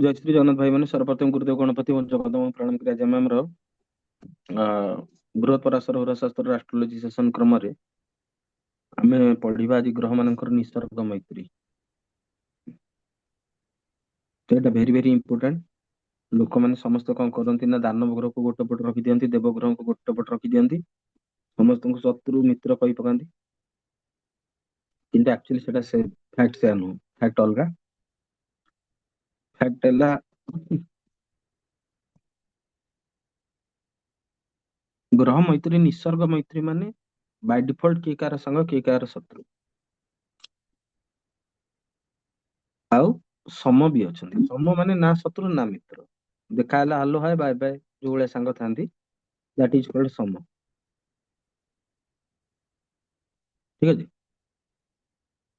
जय श्री जगन्नाथ भाई मैंने सर्वप्रथम गुरुदेव गणपति जगदम प्रणाम करिया जे मैम बृहत पराशर होराशास्त्र एस्ट्रोलोजी सेशन क्रम रे आमे पढ़िबा आज ग्रह मानकर निसर्ग मैत्री तो एटा वेरी वेरी इंपोर्टेंट। लोक माने समस्त कौन करती ना दानव ग्रह को गोटे पट रखी दियंती, देव ग्रह को गोटे पट रखी दियंती, समस्त को शत्रु मित्र कहि पकांती, किंतु एक्चुअली सेटा से फैक्ट से नु फैक्ट अलगा। फैक्ट एला ग्रह मैत्री निसर्ग मैत्री माने बाय डिफॉल्ट किए कार संग किए कार शत्रु आउ सम भी अछंती। सम माने ना शत्रु ना मित्र, देखा हला हलो हाय बाय बाय जो भले संग थांती, दैट इज कॉल्ड सम। ठीक अछि।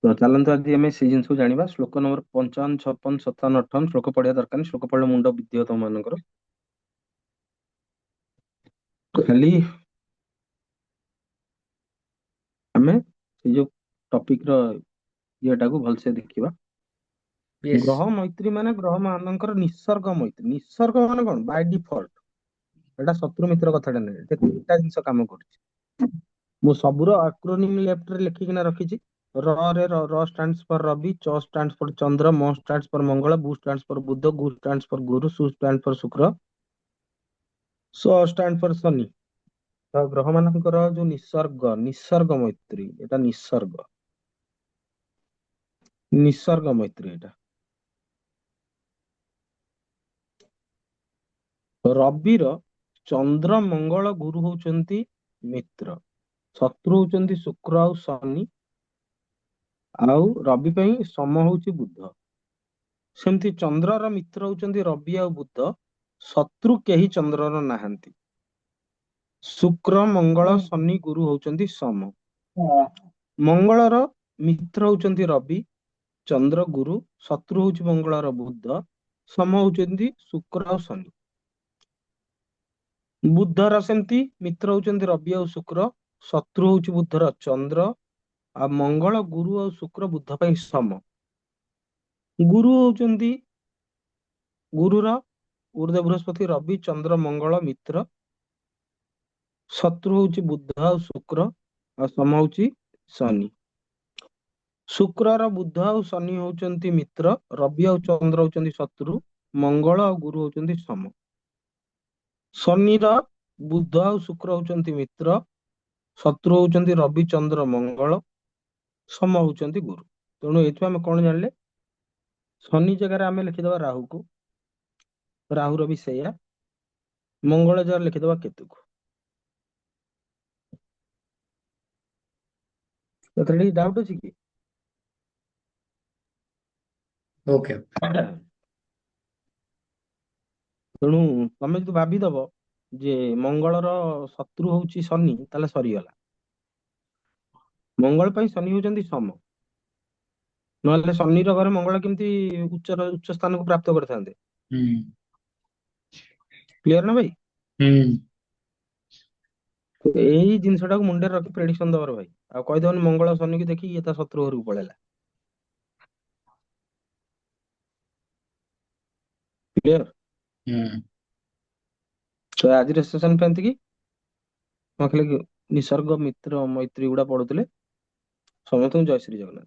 तो चलंतु आज एम से जिन को जानिबा। श्लोक नंबर 55 56 57 58 श्लोक पढ़िया दरकार नहीं। श्लोक पढ़ले मुंड विद्य तुम मानकर खाली आमे से जो टॉपिक रो येटा को भलसे देखिबा। यस ग्रह मैत्री माने ग्रह मानकर निसर्ग मैत्री। निसर्ग माने कोन बाय डिफॉल्ट एटा शत्रु मित्र कथाटा नै, एटा तीनटा जिंस काम करछि। मु सबुर एक्रोनिम लेफ्ट रे लिखिकिना रखिछि। र स्टैंड्स फॉर रवि, च स्टैंड्स फॉर चंद्र, म स्टैंड्स फॉर मंगल, बु स्टैंड्स फॉर बुध, गु स्टैंड्स फॉर गुरु, सु स्टैंड फॉर शुक्र, स स्टैंड फॉर शनि। तो ग्रह मानकर जो निसर्ग निसर्ग मैत्री एटा निसर्ग निसर्ग मैत्री एटा। रविर चंद्र मंगल गुरु होचंती मित्र, शत्रु होचंती शुक्र और शनि, आउ रवि पई सम होची बुध। सेमती चंद्रर मित्र होचंती रवि और बुध, शत्रु केही चंद्रर नाहंती। शुक्र मंगल शनि गुरु होचंती सम। मंगलर मित्र होचंती रवि, चंद्र गुरु, शत्रु होची मंगलर बुध, सम होचंती शुक्र और शनि। बुधर सेमती मित्र होचंती रवि और शुक्र, शत्रु होची बुधर चंद्र, आ मंगल गुरु और शुक्र बुध पई सम। गुरु होचंती गुरुर गुरुदेव बृहस्पति रवि चंद्र मंगल मित्र, शत्रु होची बुध और शुक्र, और सम होची शनि। शुक्रर बुध और शनि होचंती मित्र, रवि और चंद्र होचंती शत्रु, मंगल और गुरु होचंती सम। शनिर बुध और शुक्र होचंती मित्र, शत्रु होचंती रवि चंद्र मंगल, सम होचंती गुरु। तेणु एथु आमे कोन जानले, शनि जगह आमे लिखिदबा राहु को, राहुर भी सेया, मंगल जगह लिखिदबा केतु को। एतले डाउट अछि कि? ओके तेणु तमे जदि भाबी दब जे मंगलर शत्रु होची शनि ताले सरीगला। मंगल पई शनि होचंती सम, नहले शनिर घरे मंगल केमती उच्च स्थान को प्राप्त करथांते। क्लियर ना भाई? तो एही जिनसटा को मुंडे रखि प्रेडिक्शन दबर भाई। आ कहि दबनी मंगल शनि की देखि ये ता शत्रु घर को पळेला। क्लियर? तो आज सेशन पे कि खाली निसर्ग मित्र मैत्री गुड़ा पढ़ुଥିଲେ। समस्त जय श्री जगन्नाथ।